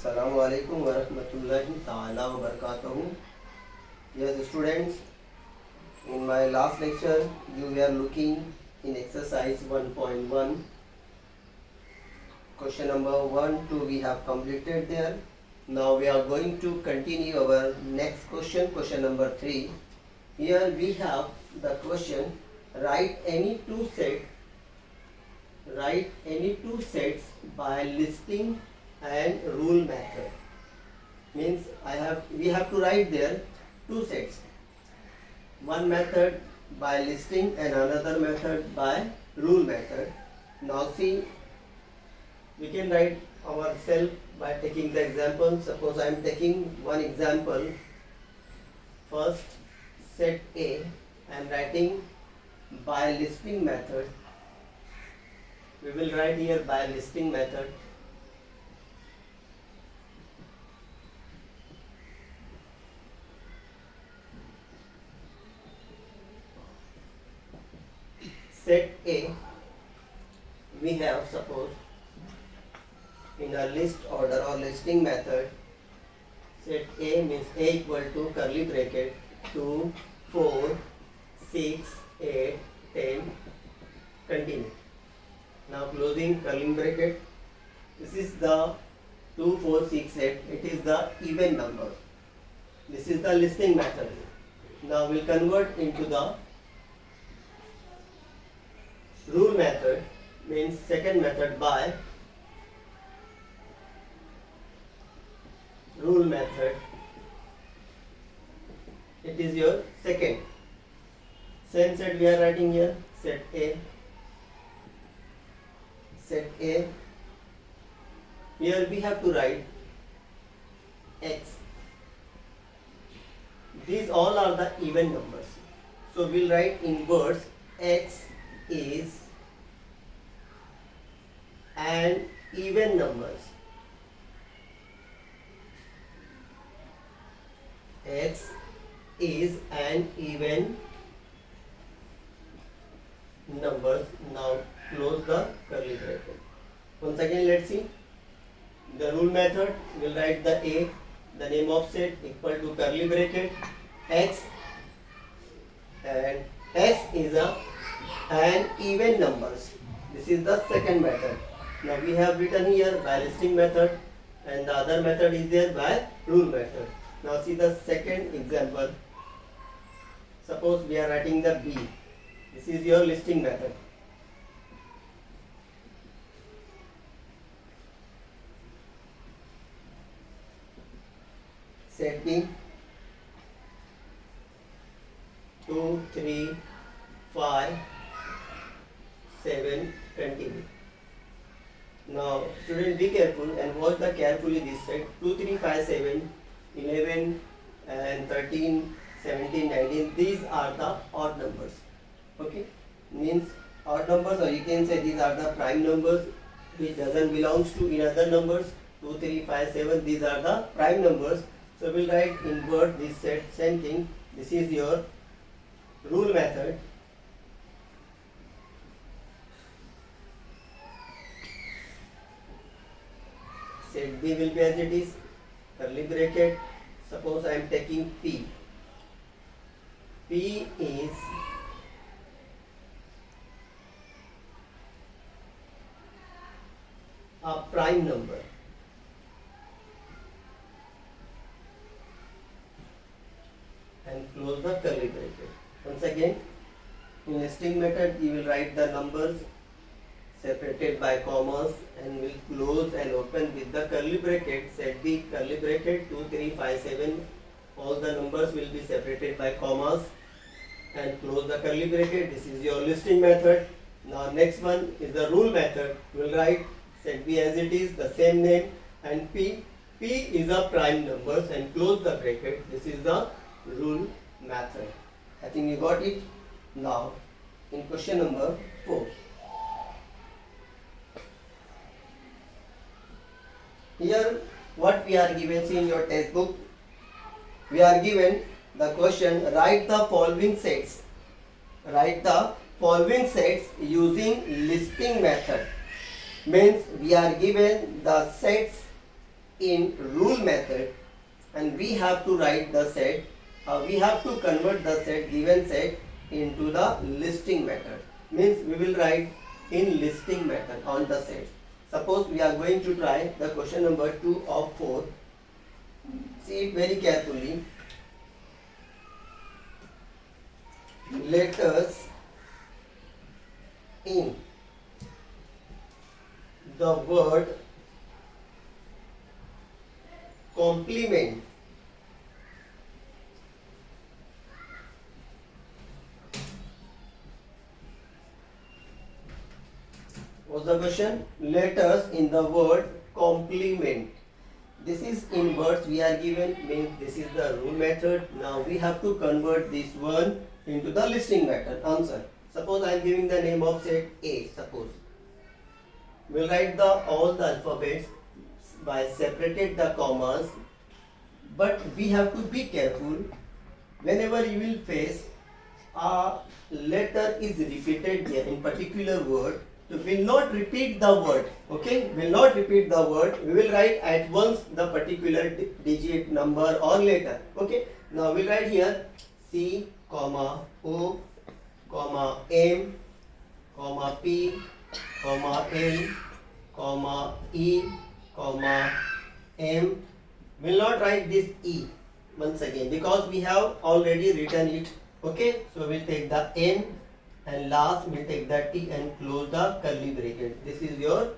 Assalamu alaikum wa rahmatullahi ta'ala wa barakatuhu. Yes, students, in my last lecture, you were looking in exercise 1.1. Question number 1, 2 we have completed there. Now we are going to continue our next question, question number 3. Here we have the question, write any two sets by listing and rule method. Means we have to write there two sets. One method by listing and another method by rule method. Now see, we can write ourselves by taking the example. Suppose I am taking one example. First, set A, I am writing by listing method. We will write here by listing method. Set A, we have, suppose in a list order or listing method, set A means A equal to curly bracket 2, 4, 6, 8, 10, continue. Now closing curly bracket, this is the 2, 4, 6, 8, it is the even number. This is the listing method. Now we'll convert into the rule method, means second method by rule method. It is your second. Same set we are writing here, set A. Set A. Here we have to write X. These all are the even numbers. So we'll write in words X is an even numbers. X is an even numbers. Now close the curly bracket. Once again let's see. The rule method, we'll write the A, the name of set equal to curly bracket X, and S is an even numbers. This is the second method. Now we have written here by listing method, and the other method is there by rule method. Now see the second example. Suppose we are writing the B. This is your listing method. Set B 2, 3, 5, 7, continue. Now student, be careful and watch the carefully this set. 2, 3, 5, 7, 11 and 13, 17, 19. These are the odd numbers. Okay, means odd numbers, or you can say these are the prime numbers which doesn't belongs to in other numbers. 2, 3, 5, 7. These are the prime numbers. So we'll write in word this set, same thing. This is your rule method. Set B will be as it is, curly bracket. Suppose I am taking P. P is a prime number. And close the curly bracket. Once again, in listing method, you will write the numbers separated by commas and will close and open with the curly bracket. Set B curly bracket 2, 3, 5, 7. All the numbers will be separated by commas and close the curly bracket. This is your listing method. Now next one is the rule method. We will write set B as it is, the same name, and P. P is a prime numbers and close the bracket. This is the rule method. I think you got it. Now in question number 4. Here what we are given, see in your textbook, we are given the question, write the following sets. Write the following sets using listing method. Means we are given the sets in rule method, and we have to write the set, we have to convert the set, given set, into the listing method. Means we will write in listing method on the set. Suppose we are going to try the question number 2 of 4. See it very carefully. Letters in the word complement was the question. Letters in the word complement. This is in words we are given, means this is the rule method. Now we have to convert this one into the listing method. Answer. Suppose I am giving the name of set A. Suppose we'll write the all the alphabets by separated the commas, but we have to be careful. Whenever you will face a letter is repeated here in particular word, so we will not repeat the word. Okay, we will not repeat the word. We will write at once the particular digit, number or letter. Okay, now we will write here C, comma O, comma M, comma P, comma L, comma E, comma M. We will not write this E once again because we have already written it. Okay, so we will take the N and last we will take the T and close the curly bracket. This is your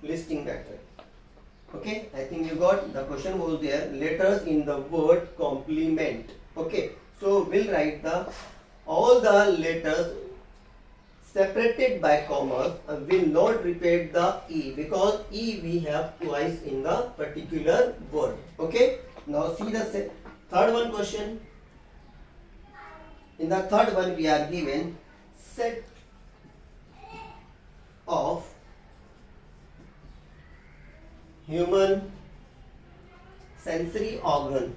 listing method. Okay, I think you got the question was there. Letters in the word complement. Okay, so we'll write the all the letters separated by commas. Will not repeat the E because E we have twice in the particular word. Okay, now see the third one question. In the third one we are given set of human sensory organ.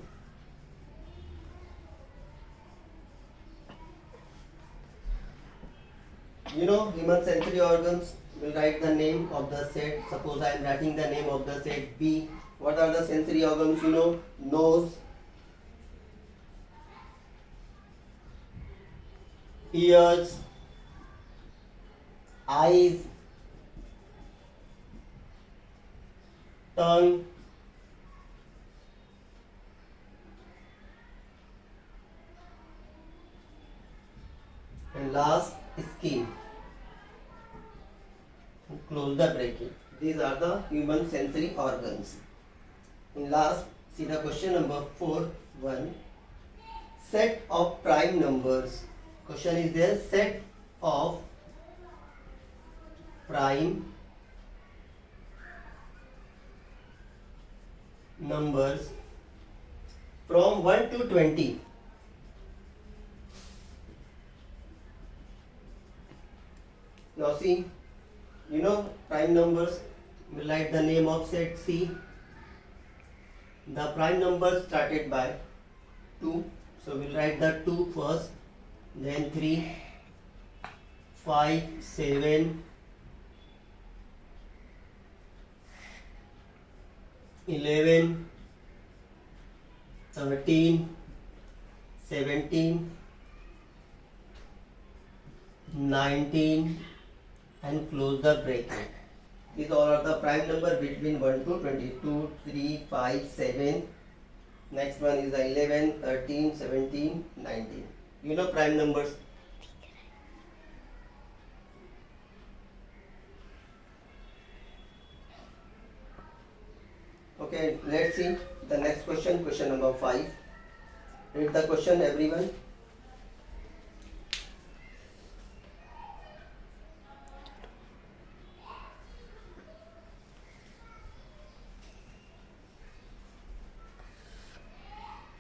You know human sensory organs. We'll write the name of the set. Suppose I am writing the name of the set B. What are the sensory organs? You know, nose, ears, eyes, tongue, and last skin. Close the bracket. These are the human sensory organs. In last, see the question number 4. 1. Set of prime numbers. Question is there, set of prime numbers from 1 to 20. Now see, you know prime numbers. We will write the name of set C. The prime numbers started by 2. So we will write the 2 first, then 3, 5, 7, 11, 13, 17, 19 and close the bracket. These all are the prime number between 1 to 22, 3, 5, 7. Next one is 11, 13, 17, 19. You know prime numbers. Okay, let's see the next question, question number 5. Read the question, everyone.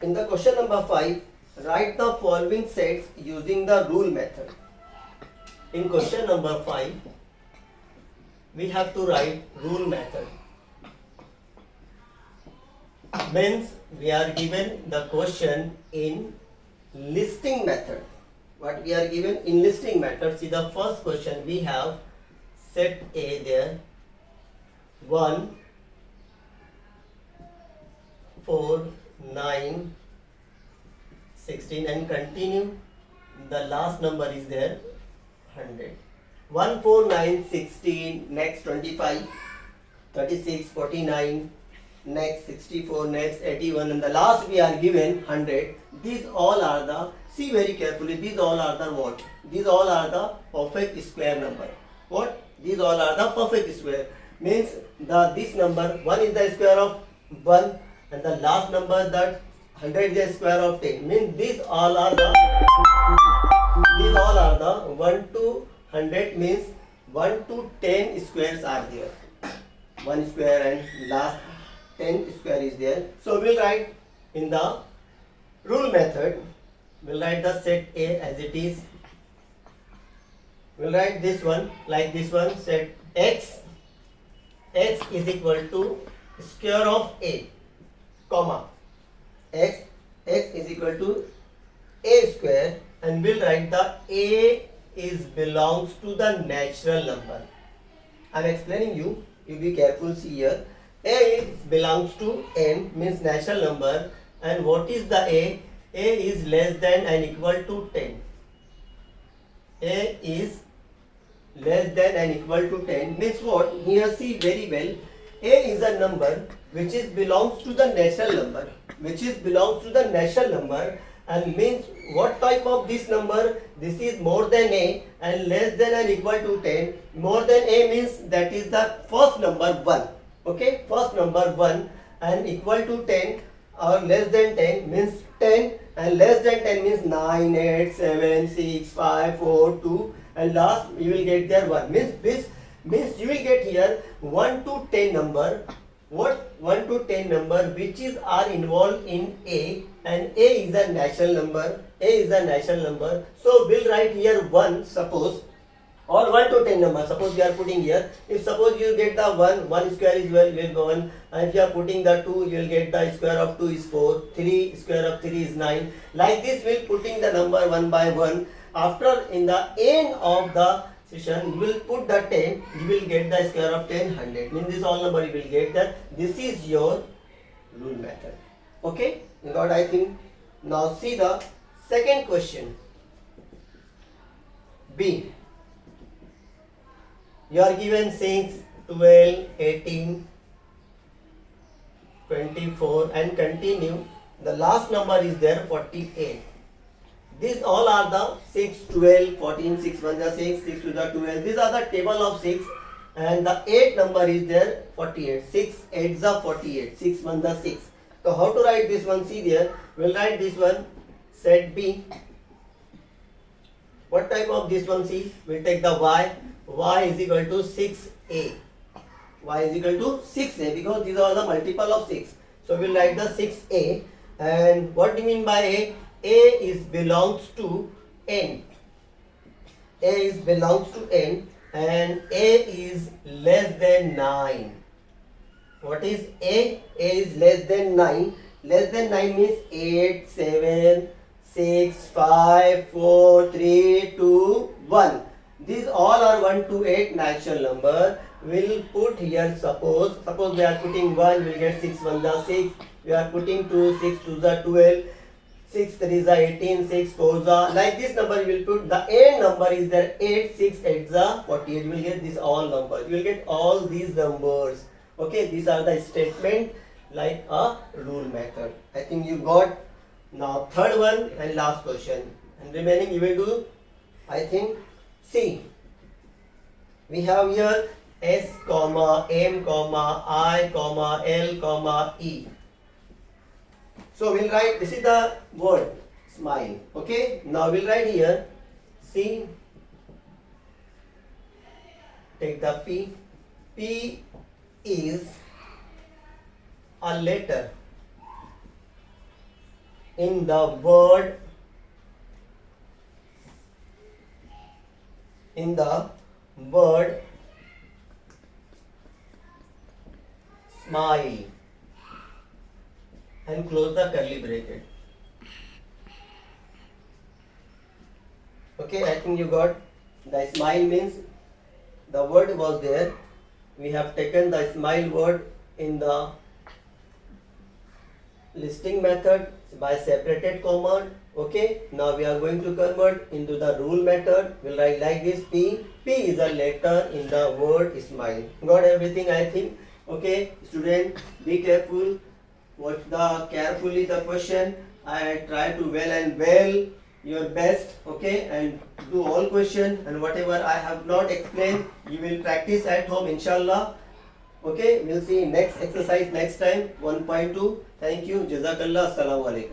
In the question number 5, write the following sets using the rule method. In question number 5, we have to write rule method. Means we are given the question in listing method. What we are given in listing method? See the first question, we have set A there, 1, 4, 9, 16 and continue. The last number is there 100. 1, 4, 9, 16, next 25, 36, 49, next 64, next 81 and the last we are given 100. These all are the, see very carefully, these all are the what? These all are the perfect square number. What? These all are the perfect square. Means this number 1 is the square of 1 and the last number that 100 is the square of 10. Means these all are the 1 to 100 means 1 to 10 squares are there. 1 square and last 10 square is there. So we'll write in the rule method, we'll write the set A as it is. We'll write this one like this one, set x is equal to square of A, comma x is equal to A square, and we'll write the A is belongs to the natural number. I'm explaining you be careful, see here. A is belongs to n means natural number, and what is the A? A is less than and equal to 10. A is less than and equal to 10 means what? Here see very well. A is a number which is belongs to the natural number, and means what type of this number? This is more than A and less than and equal to 10. More than A means that is the first number 1. Okay, first number 1 and equal to 10 or less than 10 means 10 and less than 10 means 9, 8, 7, 6, 5, 4, 2 and last you will get there 1. Means this means you will get here 1 to 10 number. What? 1 to 10 number which is are involved in A, and A is a natural number. So we'll write here 1, suppose, or 1 to 10 number. Suppose we are putting here, if suppose you get the 1 square is well, will go 1, and if you are putting the 2, you will get the square of 2 is 4, 3 square of 3 is 9. Like this we'll putting the number one by one. After in the end of the session you will put the 10, you will get the square of 10, 100. Means this all number you will get that. This is your rule method. Okay, you got, I think. Now see the second question. B. You are given 6, 12, 18, 24 and continue. The last number is there 48. These all are the 6, 12, 14, 6 1 is 6, 6 2 is 12. These are the table of 6 and the 8 number is there 48. 6 8 is 48, 6 1 is 6. So how to write this one? See there, we'll write this one set B. What type of this one? See, we'll take the y is equal to 6a. Y is equal to 6a because these are the multiple of 6. So we'll write the 6a. And what do you mean by A? A is belongs to n. A is belongs to n and A is less than 9. What is A? A is less than 9. Less than 9 means 8, 7, 6, 5, 4, 3, 2, 1. These all are 1 to 8 natural number. We'll put here, suppose we are putting 1, we'll get 6 1 is 6. We are putting 2, 6 2 is 12. 6 3 is 18, 6 4 is like this number you will put. The end number is there 8, 6 8 is 48. You will get this all numbers. You will get all these numbers. Okay, these are the statement like a rule method. I think you got. Now third one and last question, and remaining you will do, I think, C. We have here S, comma, M, comma, I, comma, L, comma, E. So we'll write, this is the word smile. Okay, now we'll write here C. Take the P. P is a letter in the word smile and close the curly bracket. Okay, I think you got. The smile means the word was there. We have taken the smile word in the listing method by separated comma. Okay, now we are going to convert into the rule method. We'll write like this: P. P is a letter in the word smile. Got everything, I think. Okay, student, be careful. Watch carefully the question. I try to well your best. Okay, and do all question, and whatever I have not explained, you will practice at home, inshallah. Okay, we'll see next exercise next time. 1.2. Thank you. Jazakallah. Assalamu alaikum.